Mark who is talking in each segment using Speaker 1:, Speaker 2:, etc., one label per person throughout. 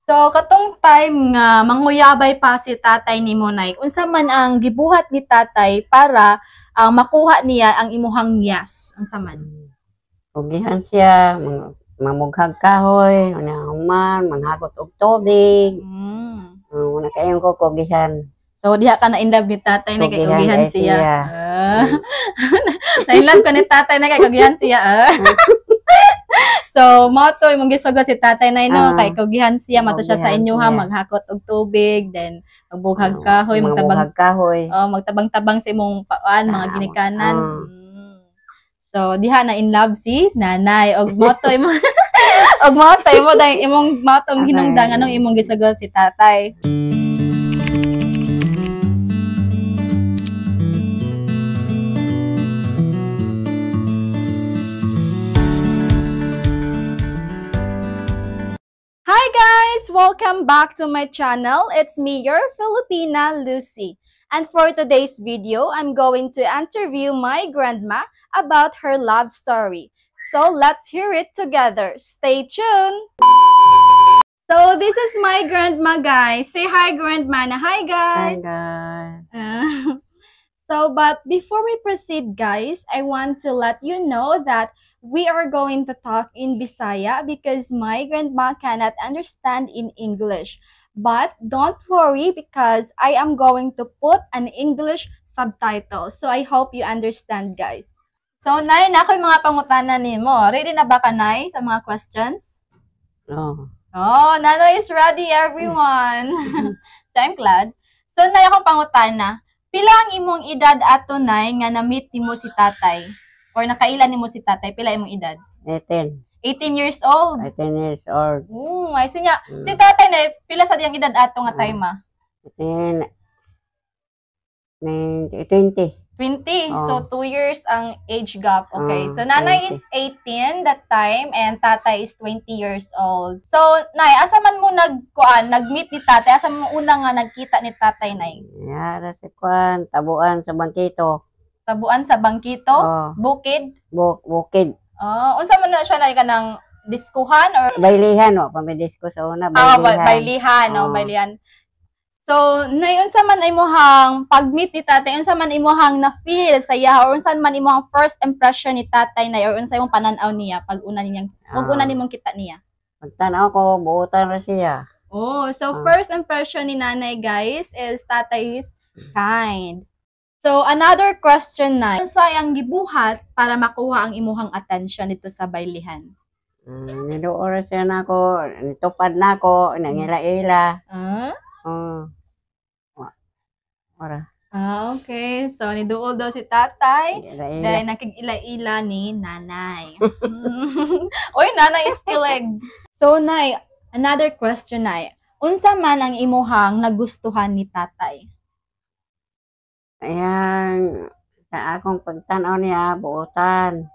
Speaker 1: So katong time nga manguyabay pa si tatay ni Monay, unsa man ang gibuhat ni tatay para makuha niya ang imuhang yas, unsa man?
Speaker 2: Ugihan siya, mamughag kahoy, human, manghagot og tubig. Una kayong kukugihan.
Speaker 1: So diha ka na in love ni tatay na kay kugihan siya. Na in love ka ni tatay na kay kugihan siya. So, mo to imong gisugod si tatay na no kay kugihan siya mato siya sa inyo ha, maghakot og tubig, then magbughag kahoy, magtabang-tabang sa imong paan, mga ginikanan. So, diha na in love si nanay og mo to imong og mo to imong matong hinungdan anong imong gisugod si tatay. Hi guys! Welcome back to my channel. It's me, your Filipina, Lucy. And for today's video, I'm going to interview my grandma about her love story. So let's hear it together. Stay tuned! So this is my grandma, guys. Say hi, grandma. Hi, guys!
Speaker 2: Hi, guys!
Speaker 1: But before we proceed, guys, I want to let you know that we are going to talk in Bisaya because my grandma cannot understand in English. But don't worry because I am going to put an English subtitle. So I hope you understand, guys. So, Nay, na ako yung mga pangutana nimo. Ready na ba ka, Nay, sa mga questions?
Speaker 2: Oh,
Speaker 1: Nanay is ready, everyone. So, I'm glad. So, Nay, akong pangutana. Pila ang imong edad ato, Nay, nga na-meet nimo si tatay? Or nakailan nimo si tatay? Pila imong edad?
Speaker 2: 18.
Speaker 1: 18 years old?
Speaker 2: 18 years old.
Speaker 1: Ay sinya. Si tatay, Nay, pila sa diyang edad ato nga time, ma?
Speaker 2: 20.
Speaker 1: 20. So, 2 years ang age gap. Okay. So, nanay is 18 that time and tatay is 20 years old. So, Nay, asa man mo nag-meet ni tatay? Asa mo una nga nagkita ni tatay, Nay?
Speaker 2: Yara sa kwan, tabuan sa bangkito.
Speaker 1: Tabuan sa bangkito? Bukid?
Speaker 2: Bukid.
Speaker 1: Unsa man na siya, Nay, ka ng diskuhan or
Speaker 2: baylihan, pamidisko sa una,
Speaker 1: baylihan. Baylihan. So, Nay, unsa man imuhang pag-meet ni tatay, unsa man imuhang na-feel sa iya, or unsa man imuhang first impression ni tatay, Nay, or unsa imong pananaw niya pag una nimong kita niya?
Speaker 2: Pagtanaw ko, buutan ra siya.
Speaker 1: So first impression ni nanay, guys, is tatay is kind. So, another question, Nay. Unsa ang gibuhat para makuha ang imuhang attention dito sa baylihan?
Speaker 2: Nidoora siya na ako, nitupad na ako, nangila-ila.
Speaker 1: Okay. So, niduol daw si tatay dahil nakig-ila-ila ni nanay. Oy, nanay is kilig. So, Nay, another question, Nay. Unsa man ang imuhang nagustuhan ni tatay?
Speaker 2: Ayan, sa akong pagtanaw niya, buutan.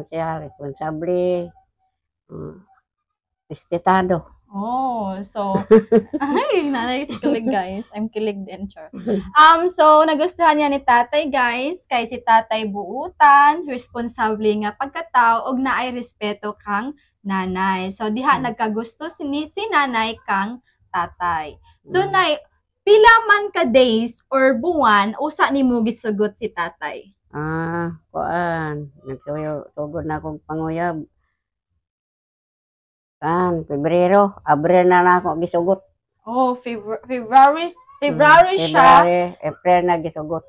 Speaker 2: Siya, responsable, respetado.
Speaker 1: So, ay, nanay is kilig, guys. I'm kilig din, sure. So, nagustuhan niya ni tatay, guys, kay si tatay buutan, responsable nga pagkatao, og naay respeto kang nanay. So, diha nagkagusto si nanay kang tatay. So, Nay, pila man ka days or buwan, usa nimo gisugot si tatay?
Speaker 2: Nagsugod na akong panguyab. Pebrero, Abril na ako gisugot.
Speaker 1: February siya.
Speaker 2: April na gisugot.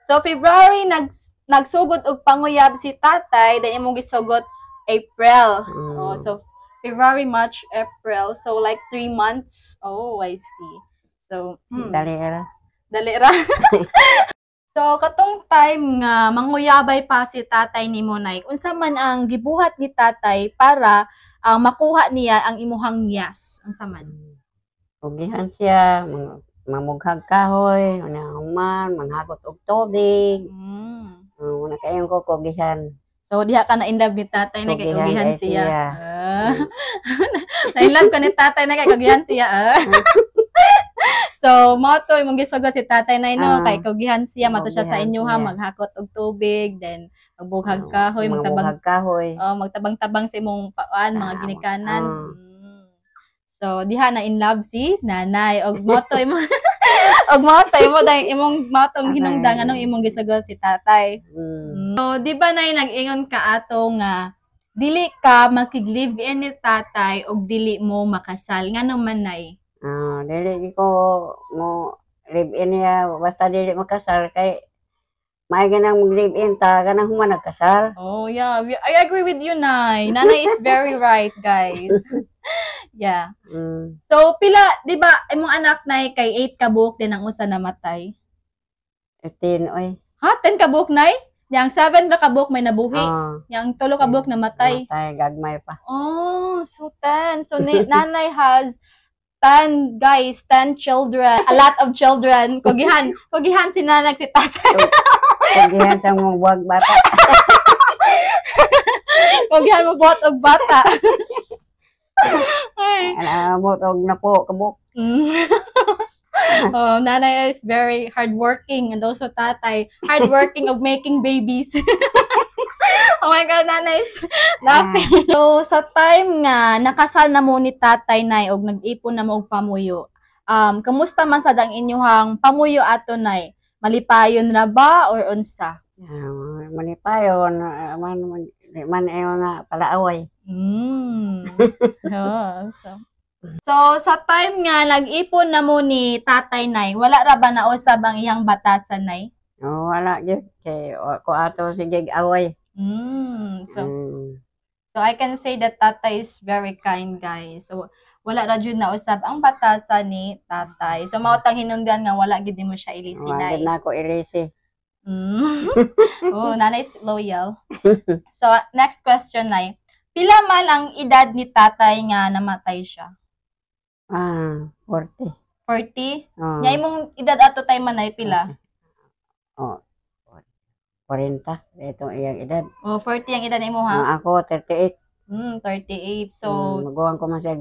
Speaker 1: So, February nagsugod og panguyab si tatay, then imong gisugot April. So, February, March, April. So, like 3 months. I see. So,
Speaker 2: Dali ra.
Speaker 1: So, katong time nga manguyabay pa si tatay ni Monay, unsa man ang gibuhat ni tatay para makuha niya ang imuhang yas? Unsa man?
Speaker 2: Ugihan siya, mamughag kahoy, human, manghagot og tubig. Una kayong kukugihan.
Speaker 1: So, diha ka na in love ni tatay na kay kugihan siya. Na in love ka ni tatay na kay kugihan siya. So, mo to imong gisugot si tatay na no kay kugihan siya mato siya sa inyo ha, maghakot og tubig, then magbughag kahoy, magtabang-tabang sa imong paan, mga ginikanan. So, diha na in love si nanay. Og motoy mo, og motoy mo dahil imong matong hinungdan anong imong gisagot si tatay. So, di ba nay nag-ingon ka ato nga dili ka makig-live-in ni tatay og dili mo makasal. Ngano man nay?
Speaker 2: Dili ko mo live-in niya, basta dili makasal kay may ganang mag-live-in ta, ganang human nagkasal.
Speaker 1: Oh, yeah. I agree with you, Nay. Nanay is very right, guys. Yeah. So, pila, di ba, imong anak, Nay, kay 8 kabuok din ang usa namatay?
Speaker 2: 18, oy.
Speaker 1: Ha? 10 kabuok, Nay? Yang 7 na kabuok may nabuhi. Yang 3 kabuok namatay.
Speaker 2: Namatay, gagmay pa.
Speaker 1: Oh, so 10. So, nanay has 10, guys, 10 children. A lot of children. Kugihan si nanay, si tatay.
Speaker 2: Kugihan sa mong buwag bata.
Speaker 1: Kugihan mo buhat og bata. Ay.
Speaker 2: Buhat og napo, kabuk.
Speaker 1: Oh, nanay is very hardworking and also tatay hardworking of making babies. Oh my God, nanay is laughing. So, sa time nga, nakasal na mo ni tatay, nay, og nag-ipon na mo og pamuyo. Kamusta man sad ang inyong pamuyo ato, nay? Malipayon na ba or unsa?
Speaker 2: Malipayon, man nga palaaway.
Speaker 1: So, sa time nga, nag-ipon na mo ni tatay, nay, wala ra ba nausab ang iyang batasan, nay?
Speaker 2: Wala, yun. Kay ko ato sige away.
Speaker 1: So I can say that tatay is very kind, guys. So, wala ra jud nausab ang batasan ni tatay. So, mautang hinungdan nga wala gid mo siya ilisi, nay.
Speaker 2: Wala na ko ilisi.
Speaker 1: Oh, nanay is loyal. So, next question, nay. Pila man ang edad ni tatay nga namatay siya?
Speaker 2: 40.
Speaker 1: 40? Nya imong edad ato tay manay pila?
Speaker 2: 40. Ito iyang edad.
Speaker 1: 40 ang edad nimo ha?
Speaker 2: Ako 38.
Speaker 1: 38. So,
Speaker 2: maguwang ko man sa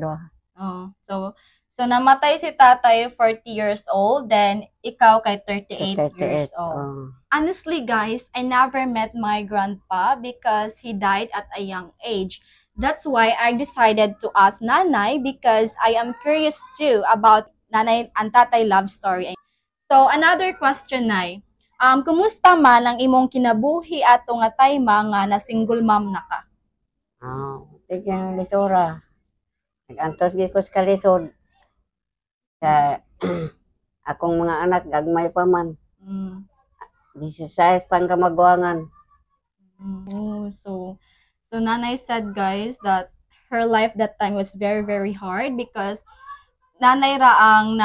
Speaker 1: So namatay si tatay 40 years old, then ikaw kay 38 years old. Honestly, guys, I never met my grandpa because he died at a young age. That's why I decided to ask nanay because I am curious too about nanay and tatay love story. So another question, nay. Kumusta man ang imong kinabuhi ato nga tayma nga na single mom na ka?
Speaker 2: Tigyan lisura. Nag-antos gikos ka lisod. Akong mga anak, gagmay pa man. 16 pang kamagwangan.
Speaker 1: So nanay said, guys, that her life that time was very, very hard because nanay ra ang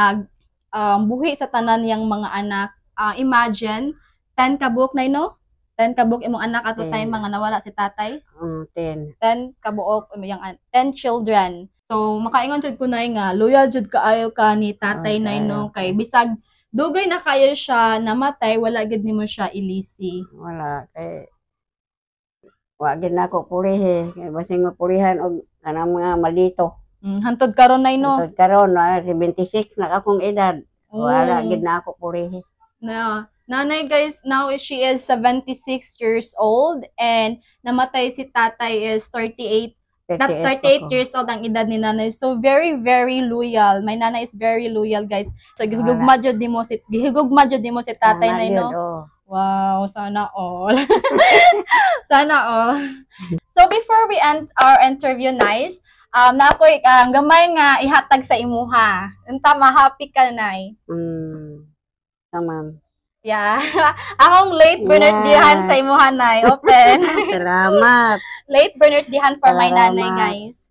Speaker 1: buhi sa tanan yang mga anak. Imagine, 10 kabuok na, no? 10 kabuok imong anak ato time mga nawala si tatay.
Speaker 2: 10.
Speaker 1: 10 kabuok imong 10 children. So, makaingon jud ko nay nga loyal jud kaayo ka ni tatay nay, no? Kay bisag dugay na kayo siya namatay, wala gid nimo siya ilisi.
Speaker 2: Wala kay wa gid nako pulihi, kay basing mapulihan og kanang mga malito.
Speaker 1: Hantod karon nay, no?
Speaker 2: Hantod karon 26 na akong edad. Wala gid na ako pulihi.
Speaker 1: Nanay, guys, now she is 76 years old and namatay si tatay is 38 years old ang edad ni nanay. So very, very loyal. My nanay is very loyal, guys. So gihugugma jud nimo si tatay nay, no? Wow, sana all. Sana all. So before we end our interview, nice, na ako'y gamay nga ihatag sa imuha. Unta ma-happy ka, nay?
Speaker 2: Taman.
Speaker 1: Yeah. Akong late Bernardihan sa imuha, nay. Open.
Speaker 2: Salamat.
Speaker 1: Late Bernardihan for my nanay, guys.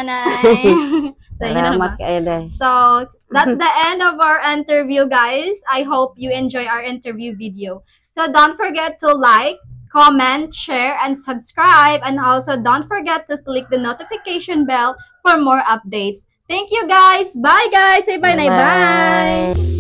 Speaker 1: nanay.
Speaker 2: Salamat kayo dahil.
Speaker 1: So, that's the end of our interview, guys. I hope you enjoy our interview video. So, don't forget to like, comment, share, and subscribe. And also, don't forget to click the notification bell for more updates. Thank you, guys. Bye, guys. Say bye, Nay. Bye.